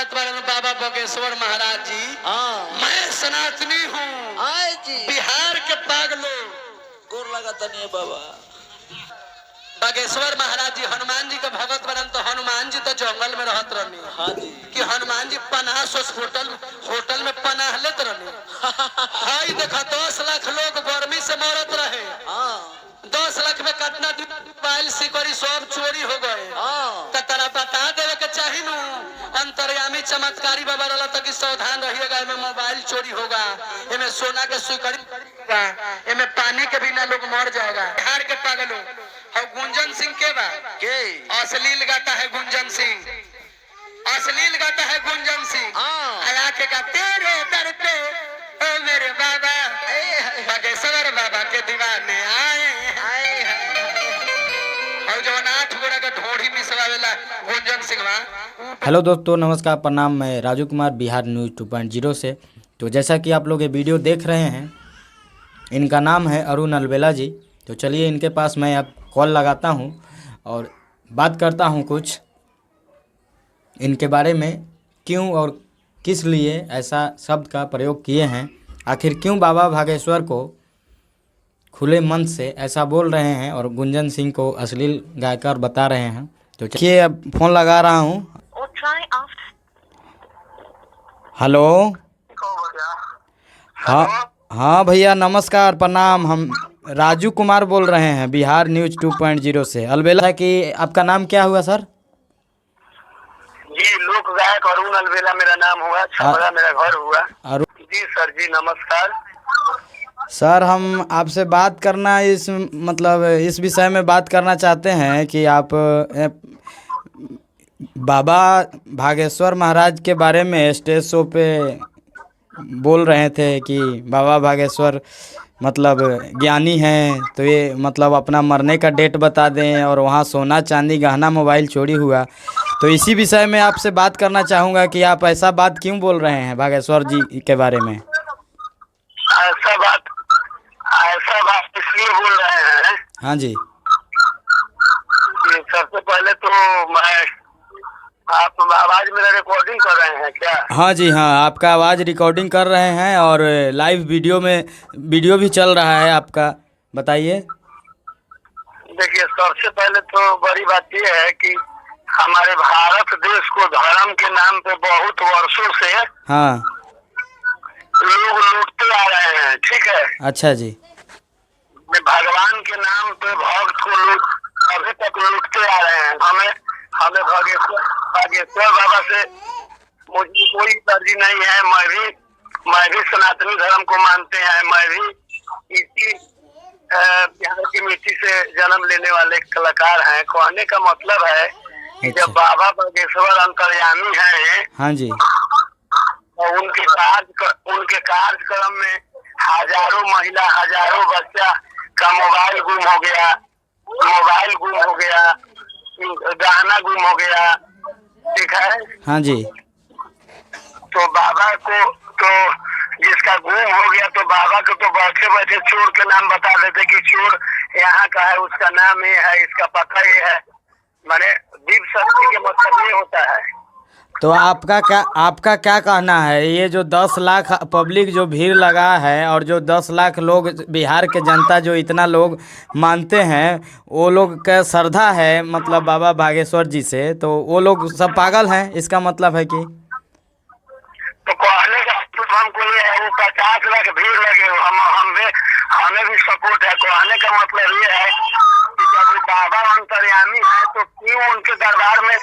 गात वाले बाबा बागेश्वर महाराज जी। मैं सनातनी हूँ, बिहार के पागलो गोर लगा तनी बाबा। बागेश्वर महाराज जी हनुमान जी के भगत बनन, तो हनुमान जी तो जंगल में रहत रहनी। हाँ जी। कि हनुमान जी पनाह होटल में पनाह लेत रहनी। हाई देखा 10 लाख लोग गर्मी से मरत रहे। 10 लाख में कितना दिन मोबाइल सिकड़ी सब चोरी हो गए। तो तरा बता देवे के चाही नु अंतर्यामी चमत्कारी बाबा रहला तो कि सावधान रहिएगा, इनमें मोबाइल चोरी होगा, इनमें सोना के सिकड़ी होगा, इनमें पानी के बिना लोग मर जाएगा। बिहार के पागलों और गुंजन सिंह के बा के अश्लील गाता है गुंजन सिंह, अश्लील गाता है गुंजन सिंह। आया के का तेरे दर पे ओ मेरे बाबा, बागेश्वर बाबा के दीवाने आए और जो 8 गोड़ा का ढोढ़ी मिसवावेला गुंजन सिंह बा। हेलो दोस्तों, नमस्कार, प्रणाम। मैं राजू कुमार, बिहार न्यूज़ 2.0 से। तो जैसा कि आप लोग ये वीडियो देख रहे हैं, इनका नाम है अरुण अलवेला जी। तो चलिए इनके पास मैं अब कॉल लगाता हूं और बात करता हूं कुछ इनके बारे में, क्यों और किस लिए ऐसा शब्द का प्रयोग किए हैं, आखिर क्यों बाबा बागेश्वर को खुले मन से ऐसा बोल रहे हैं और गुंजन सिंह को अश्लील गायकर बता रहे हैं। तो चलिए अब फ़ोन लगा रहा हूं। हेलो। हाँ भैया, नमस्कार, प्रणाम। हम राजू कुमार बोल रहे हैं बिहार न्यूज़ 2.0 से। अलवेला है कि आपका नाम क्या हुआ सर? जी, लोक गायक अरुण अलवेला मेरा नाम हुआ, छपरा मेरा घर हुआ। जी सर जी, नमस्कार सर, हम आपसे बात करना इस विषय में बात करना चाहते हैं कि आप बाबा बागेश्वर महाराज के बारे में स्टेज शो पे बोल रहे थे कि बाबा बागेश्वर मतलब ज्ञानी हैं, तो ये मतलब अपना मरने का डेट बता दें और वहाँ सोना चांदी गहना मोबाइल चोरी हुआ। तो इसी विषय में आपसे बात करना चाहूँगा कि आप ऐसा बात क्यों बोल रहे हैं बागेश्वर जी के बारे में? ऐसा बात इसलिए बोल रहे हैं। हाँ जी। सबसे पहले तो आप आवाज मेरा रिकॉर्डिंग कर रहे हैं क्या? हाँ जी, हाँ, आपका आवाज़ रिकॉर्डिंग कर रहे हैं और लाइव वीडियो भी चल रहा है आपका। बताइए। देखिए, सबसे पहले तो बड़ी बात यह है कि हमारे भारत देश को धर्म के नाम पे बहुत वर्षों से लोग लूटते आ रहे हैं। ठीक है। अच्छा जी। भगवान के नाम पे भक्त को अभी तक लूटते आ रहे हैं। हमें बागेश्वर बाबा से मुझे कोई तरजीह नहीं है। मैं भी सनातनी धर्म को मानते हैं। मैं भी इसी बिहार की मिट्टी से जन्म लेने वाले कलाकार हैं। कहने का मतलब है कि जब बाबा बागेश्वर अंतर्यामी हैं, हाँ जी, और उनके कार्यक्रम में हजारों महिला, हजारों बच्चा का मोबाइल गुम हो गया, गहना गुम हो गया। ठीक है। हाँ जी। तो बाबा को तो जिसका गुम हो गया, तो बाबा को तो बैठे बैठे चोर के नाम बता देते कि चोर यहाँ का है, उसका नाम ये है, इसका पता ये है। माने दीप शक्ति के मतलब ये होता है। तो आपका क्या कहना है? ये जो 10 लाख पब्लिक जो भीड़ लगा है और जो 10 लाख लोग बिहार के जनता जो इतना लोग मानते हैं, वो लोग का श्रद्धा है मतलब बाबा बागेश्वर जी से, तो वो लोग सब पागल हैं, इसका मतलब है कि? तो कहने का हमको ये है, वो 50 लाख भीड़ लगे, हमें भी सपोर्ट है। कहने का मतलब ये है कि जब बाबा अंतर्यामी है, तो क्यों उनके दरबार में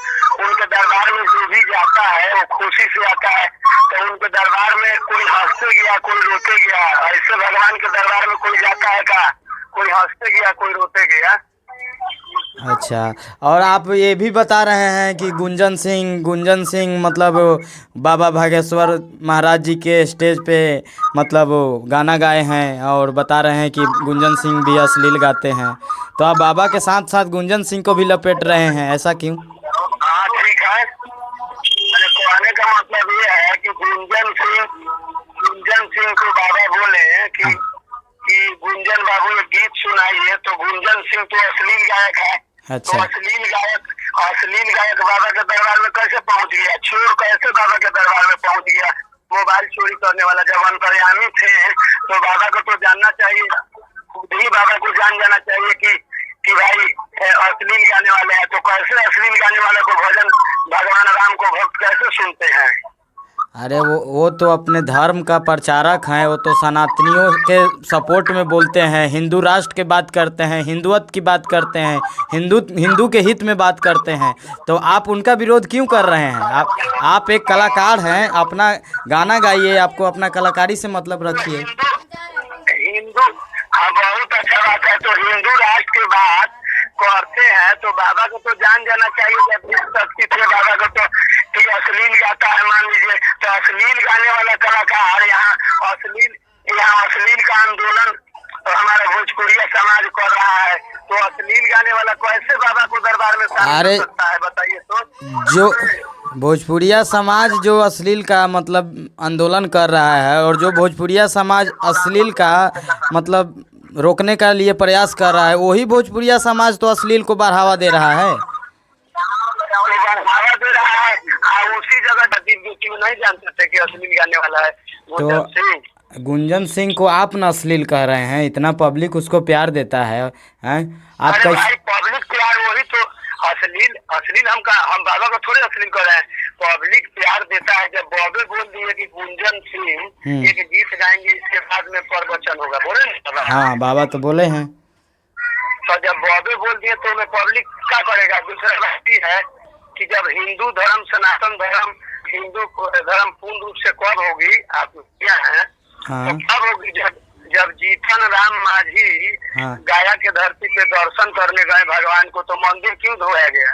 जो भी जाता है वो खुशी से आता है। तो उनके दरबार में कोई हंसते गया, कोई रोते गया। ऐसे भगवान के दरबार में कोई जाता है का? कोई हंसते गया, कोई रोते गया। अच्छा, और आप ये भी बता रहे हैं कि गुंजन सिंह मतलब बाबा बागेश्वर महाराज जी के स्टेज पे मतलब गाना गाए हैं और बता रहे हैं कि गुंजन सिंह भी अश्लील गाते हैं। तो आप बाबा के साथ साथ गुंजन सिंह को भी लपेट रहे हैं, ऐसा क्यों? हाँ ठीक है। कहने का मतलब ये है कि गुंजन सिंह को बाबा बोले कि गुंजन बाबू एक गीत सुनाइए, तो गुंजन सिंह तो अश्लील गायक है। अच्छा। तो अश्लील गायक बाबा के दरबार में कैसे पहुंच गया, चोर कैसे बाबा के दरबार में पहुंच गया, मोबाइल चोरी करने वाला जब अंतर्यामी थे तो बाबा को तो जानना चाहिए, खुद ही बाबा को जान जाना चाहिए कि भाई अश्लील गाने वाले हैं, तो कैसे अश्लील गाने वाले को भजन भगवान राम को भक्त कैसे सुनते हैं। अरे वो तो अपने धर्म का प्रचारक हैं, वो तो सनातनियों के सपोर्ट में बोलते हैं, हिंदू राष्ट्र की बात करते हैं, हिंदुत्व की बात करते हैं, हिंदू के हित में बात करते हैं। तो आप उनका विरोध क्यों कर रहे हैं? आप एक कलाकार हैं, अपना गाना गाइए, आपको अपना कलाकारी से मतलब रखिए। हिंदू हाँ बहुत अच्छा बात है। तो हिंदू राष्ट्र की बात करते हैं तो बाबा को तो जान जाना चाहिए, जब शक्ति थे बाबा को तो कि अश्लील गाता है, मान लीजिए तो अश्लील गाने वाला कलाकार यहाँ अश्लील का आंदोलन हमारा भोजपुरिया समाज कर रहा है, तो अश्लील गाने वाला कैसे बाबा को दरबार में शामिल कर सकता है, बताइए तो। जो भोजपुरिया समाज जो अश्लील का मतलब आंदोलन कर रहा है, और जो भोजपुरिया समाज अश्लील का मतलब रोकने का लिए प्रयास कर रहा है, वही भोजपुरिया समाज तो अश्लील को बढ़ावा दे रहा है। बढ़ावा दे रहा है उसी जगह नहीं जान सकते कि अश्लील गाने वाला है तो गुंजन सिंह को आप न अश्लील कह रहे हैं, इतना पब्लिक उसको प्यार देता है, हैं? आप अरे भाई पब्लिक प्यार वही तो अश्लील हम बाबा को थोड़े अश्लील कर रहे हैं, पब्लिक प्यार देता है। जब बॉबे बोल दिए कि गुंजन सिंह एक गीत गाएंगे, इसके बाद में प्रवचन होगा, बोले ना? हाँ बाबा तो बोले हैं। तो जब बॉबे बोल दिए तो मैं पब्लिक क्या करेगा। दूसरा बात ये है कि जब हिंदू धर्म सनातन धर्म हिंदू धर्म पूर्ण रूप से कब होगी, आप क्या है हाँ। तो कब होगी जब जीतन राम माझी गया के धरती पे दर्शन करने गए भगवान को, तो मंदिर क्यों धोया गया।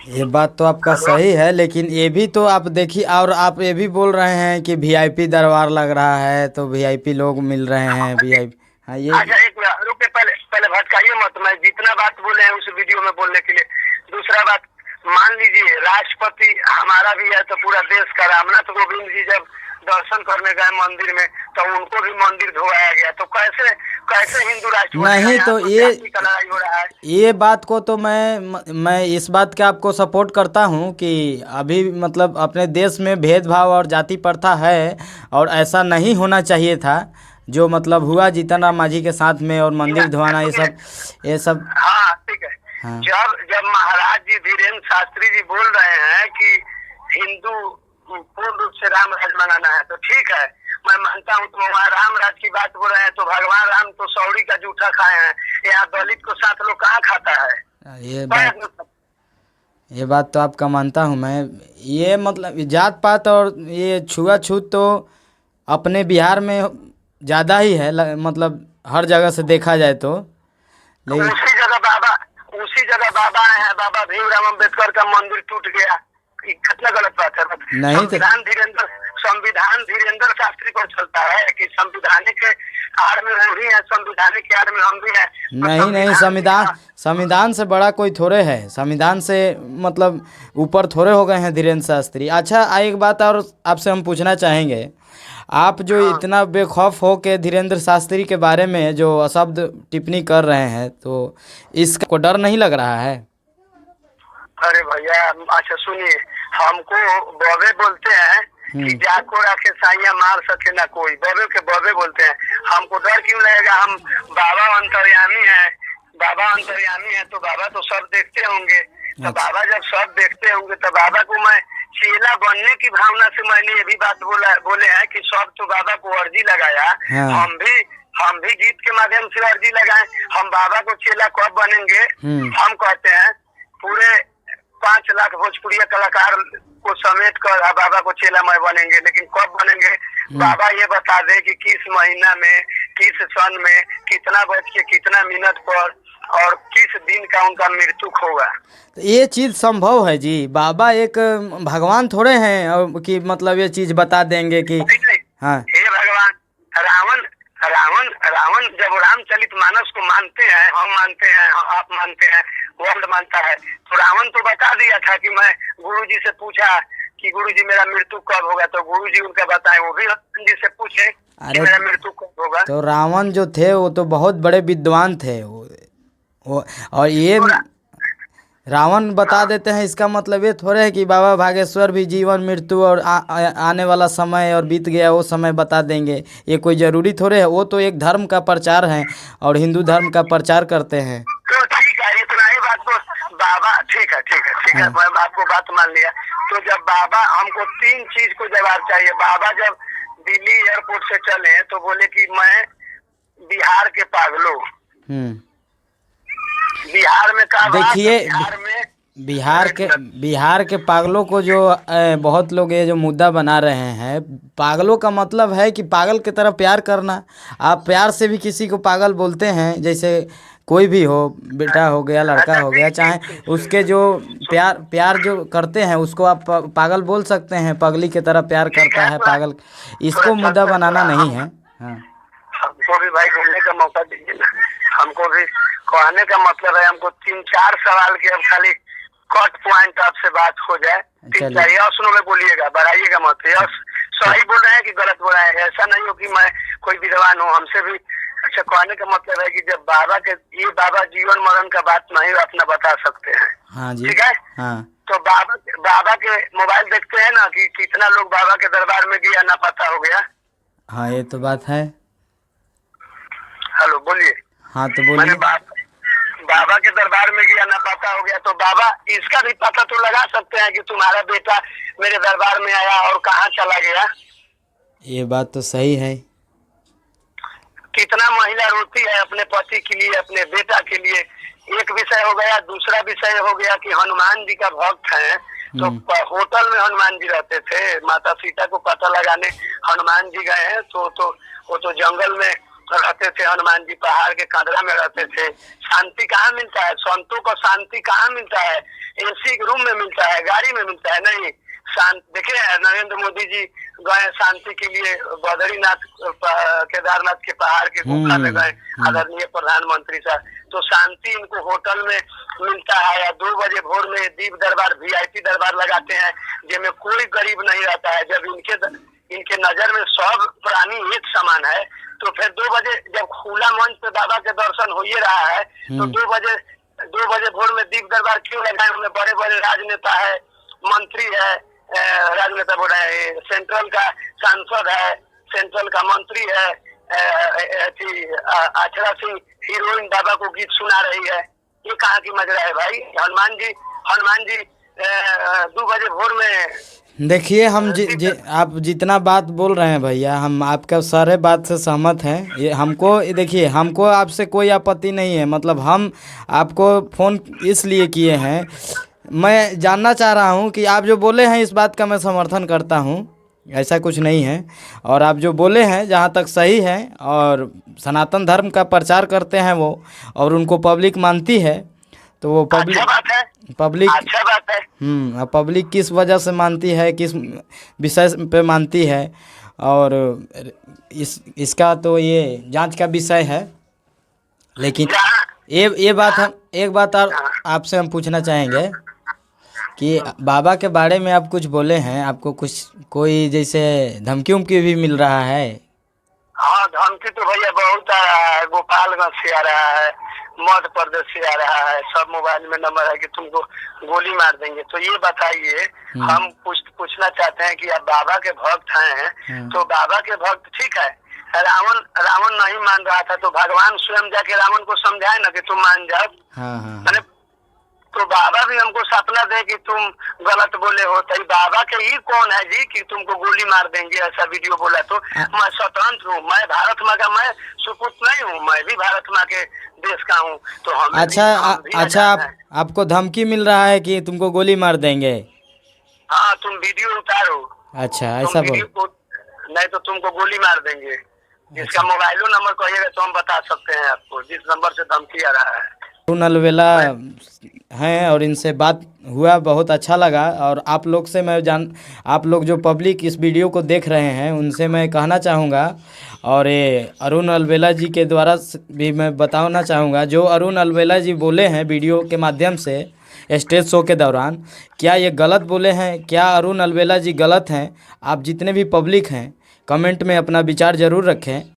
ये बात तो आपका सही है, लेकिन ये भी तो आप देखिए, और आप ये भी बोल रहे हैं कि वीआईपी दरबार लग रहा है, तो वीआईपी लोग मिल रहे हैं, वीआईपी। हाँ ये अच्छा एक मिनट रुके, पहले भटकाइए मत, मैं जितना बात बोले हैं उस वीडियो में बोलने के लिए। दूसरा बात, मान लीजिए राष्ट्रपति हमारा भी है तो पूरा देश का, रामनाथ कोविंद जी जब दर्शन करने गए मंदिर में तो उनको भी मंदिर धोया गया, तो कैसे हिंदू राष्ट्र नहीं, तो ये बात को तो मैं इस बात के आपको सपोर्ट करता हूँ कि अभी मतलब अपने देश में भेदभाव और जाति प्रथा है, और ऐसा नहीं होना चाहिए था जो मतलब हुआ जीतन राम मांझी के साथ में, और मंदिर धोना ये सब। हाँ ठीक है। हाँ। जब महाराज जी धीरेन्द्र शास्त्री जी बोल रहे हैं कि हिंदू पूर्ण रूप से राम राज मनाना है, तो ठीक है, मैं मानता हूँ। तो वहाँ राम राज की बात बोल रहे हैं, तो भगवान राम तो सौड़ी का जूठा खाए हैं, यहाँ दलित को 7 लोग कहाँ खाता है। ये बात तो आपका मानता हूँ मैं। ये मतलब जात पात और ये छुआछूत तो अपने बिहार में ज़्यादा ही है, मतलब हर जगह से देखा जाए तो। लेकिन उसी जगह बाबा है, बाबा भीमराव अम्बेडकर का मंदिर टूट गया, कितना गलत बात है। नहीं, संविधान धीरेन्द्र शास्त्री पर चलता है कि संविधानिक के आड़ में वो भी है, संविधानिक के आड़ में हम भी हैं। नहीं, संविधान से बड़ा कोई थोड़े है, संविधान से मतलब ऊपर थोड़े हो गए हैं धीरेन्द्र शास्त्री। अच्छा एक बात और आपसे हम पूछना चाहेंगे, आप जो इतना बेखौफ हो के धीरेन्द्र शास्त्री के बारे में जो अशब्द टिप्पणी कर रहे हैं, तो इसका डर नहीं लग रहा है? अरे भैया अच्छा सुनिए, हमको बॉबे बोलते हैं कि जाको रखे साइया मार सके ना कोई, बॉबे के बॉबे बोलते हैं। हमको डर क्यों लगेगा, हम बाबा अंतर्यामी है तो बाबा तो सब देखते होंगे। तो बाबा जब सब देखते होंगे तो बाबा को मैं चेला बनने की भावना से मैंने ये भी बात बोले हैं कि सब तो बाबा को अर्जी लगाया, हम भी गीत के माध्यम से अर्जी लगाए, हम बाबा को चेला कब बनेंगे। हम कहते हैं पूरे 5 लाख भोजपुरिया कलाकार को समेट कर बाबा को चेला मैं बनेंगे, लेकिन कब बनेंगे बाबा ये बता दे कि किस महीना में, किस सन में, कितना बज के कितना मिनट पर और किस दिन का उनका मृत्यु होगा। तो ये चीज़ संभव है जी, बाबा एक भगवान थोड़े हैं और कि मतलब ये चीज़ बता देंगे कि हाँ। हे भगवान, रावण जब रामचरित मानस को मानते हैं, हम मानते हैं, आप मानते हैं, वर्ल्ड मानता है, तो रावण तो बता दिया था कि मैं गुरुजी से पूछा कि गुरुजी मेरा मृत्यु कब होगा, तो गुरुजी उनका बताए, वो भी जी से पूछे कि मेरा मृत्यु कब होगा। तो रावण जो थे वो तो बहुत बड़े विद्वान थे वो और ये रावण बता देते हैं, इसका मतलब ये थोड़े है कि बाबा भागेश्वर भी जीवन मृत्यु और आने वाला समय और बीत गया वो समय बता देंगे। ये कोई ज़रूरी थोड़े है, वो तो एक धर्म का प्रचार है और हिंदू धर्म का प्रचार करते हैं। तो ठीक है, इतना ही बात को बाबा, ठीक है ठीक है ठीक है, मैं आपको बात मान लिया। तो जब बाबा, हमको 3 चीज को जवाब चाहिए। बाबा जब दिल्ली एयरपोर्ट से चले तो बोले कि मैं बिहार के पागलों, बिहार में का देखिए, बिहार में बिहार के पागलों को जो बहुत लोग ये जो मुद्दा बना रहे हैं, पागलों का मतलब है कि पागल की तरह प्यार करना। आप प्यार से भी किसी को पागल बोलते हैं, जैसे कोई भी हो, बेटा हो गया, लड़का हो गया, चाहे उसके जो प्यार जो करते हैं उसको आप पागल बोल सकते हैं। पगली की तरह प्यार करता है पागल, इसको मुद्दा बनाना नहीं है। हाँ, हमको भी भाई बोलने का मौका दीजिए ना। हमको भी कहने का मतलब है, हमको 3-4 सवाल के अब खाली कट पॉइंट आपसे बात हो जाए। 3-4 यस नो में बोलिएगा, बढ़ाइएगा मत। यस सही बोल रहे हैं कि गलत बोल रहे हैं, ऐसा नहीं हो कि मैं कोई विद्वान हूँ, हमसे भी। अच्छा, कहने का मतलब है कि जब बाबा के, ये बाबा जीवन मरण का बात नहीं अपना बता सकते हैं। हाँ जी, ठीक है। हाँ, तो बाबा के मोबाइल देखते हैं ना कि कितना लोग बाबा के दरबार में गया ना पता हो गया। हाँ, ये तो बात है। हेलो, बोलिए। हाँ तो बोलिए। बाबा के दरबार में गया ना पता हो गया, तो बाबा इसका भी पता तो लगा सकते हैं कि तुम्हारा बेटा मेरे दरबार में आया और कहाँ चला गया। ये बात तो सही है। कितना महिला रोती है अपने पति के लिए, अपने बेटा के लिए। एक विषय हो गया। दूसरा विषय हो गया कि हनुमान जी का भक्त है, तो होटल में हनुमान जी रहते थे। माता सीता को पता लगाने हनुमान जी गए हैं, तो वो तो जंगल में रहते थे। हनुमान जी पहाड़ के कंदरा में रहते थे। शांति कहाँ मिलता है? संतों को शांति कहाँ मिलता है? एसी रूम में मिलता है, गाड़ी में मिलता है? नहीं। देखिए, नरेंद्र मोदी जी गए शांति के लिए बद्रीनाथ, केदारनाथ के पहाड़ के गुफा में गए, आदरणीय प्रधानमंत्री साहब। तो शांति इनको होटल में मिलता है, या 2 बजे भोर में दीप दरबार, VIP दरबार लगाते हैं, जिसमें कोई गरीब नहीं रहता है। जब इनके नजर में सब प्राणी एक समान है, तो फिर 2 बजे जब खुला मंच पे बाबा के दर्शन हो ही रहा है, तो 2 बजे भोर में दीप दरबार क्यों लगाए? उनमें बड़े बड़े राजनेता है, मंत्री है, राजनेता बोल रहे हैं, सेंट्रल का सांसद है, सेंट्रल का मंत्री है। अक्षरा सिंह हीरोइन बाबा को गीत सुना रही है। ये कहाँ की मजरा है भाई? हनुमान जी 2 बजे भोर में। देखिए, हम आप जितना बात बोल रहे हैं भैया, हम आपका सारे बात से सहमत हैं। ये हमको, देखिए, हमको आपसे कोई आपत्ति नहीं है। मतलब हम आपको फ़ोन इसलिए किए हैं, मैं जानना चाह रहा हूं कि आप जो बोले हैं इस बात का मैं समर्थन करता हूं, ऐसा कुछ नहीं है। और आप जो बोले हैं जहां तक सही है, और सनातन धर्म का प्रचार करते हैं वो, और उनको पब्लिक मानती है, तो वो पब्लिक अच्छा बात है। पब्लिक किस वजह से मानती है, किस विषय पे मानती है, और इसका तो ये जांच का विषय है। लेकिन ये बात हम एक बात आपसे हम पूछना चाहेंगे कि बाबा के बारे में आप कुछ बोले हैं, आपको कोई जैसे धमकी भी मिल रहा है? हाँ, धमकी तो भैया बहुत आ रहा है। गोपालगंज से आ रहा है, मध्य प्रदेश से आ रहा है। सब मोबाइल में नंबर है कि तुमको गोली मार देंगे। तो ये बताइए, हम पूछना चाहते हैं कि आप बाबा के भक्त हैं, तो बाबा के भक्त, ठीक है, रावण नहीं मान रहा था, तो भगवान स्वयं जाके रावण को समझाए ना कि तुम मान जाओ। हाँ। तो बाबा भी हमको सपना दे कि तुम गलत बोले हो, तो बाबा के ही कौन है जी कि तुमको गोली मार देंगे? ऐसा वीडियो बोला तो मैं स्वतंत्र हूँ, मैं भारत माँ का, मैं सुपुत्र नहीं हूँ, मैं भी भारत माँ के देश का हूँ। तो हम अच्छा, आपको धमकी मिल रहा है कि तुमको गोली मार देंगे? हाँ, तुम वीडियो उतारो। अच्छा, ऐसा नहीं तो तुमको गोली मार देंगे। इसका मोबाइलो नंबर कहिएगा तो हम बता सकते हैं आपको, जिस नंबर से धमकी आ रहा है। अरुण अलवेला हैं, और इनसे बात हुआ, बहुत अच्छा लगा। और आप लोग से आप लोग जो पब्लिक इस वीडियो को देख रहे हैं, उनसे मैं कहना चाहूँगा, और ये अरुण अलवेला जी के द्वारा भी मैं बताना चाहूँगा, जो अरुण अलवेला जी बोले हैं वीडियो के माध्यम से स्टेज शो के दौरान, क्या ये गलत बोले हैं? क्या अरुण अलवेला जी गलत हैं? आप जितने भी पब्लिक हैं, कमेंट में अपना विचार ज़रूर रखें।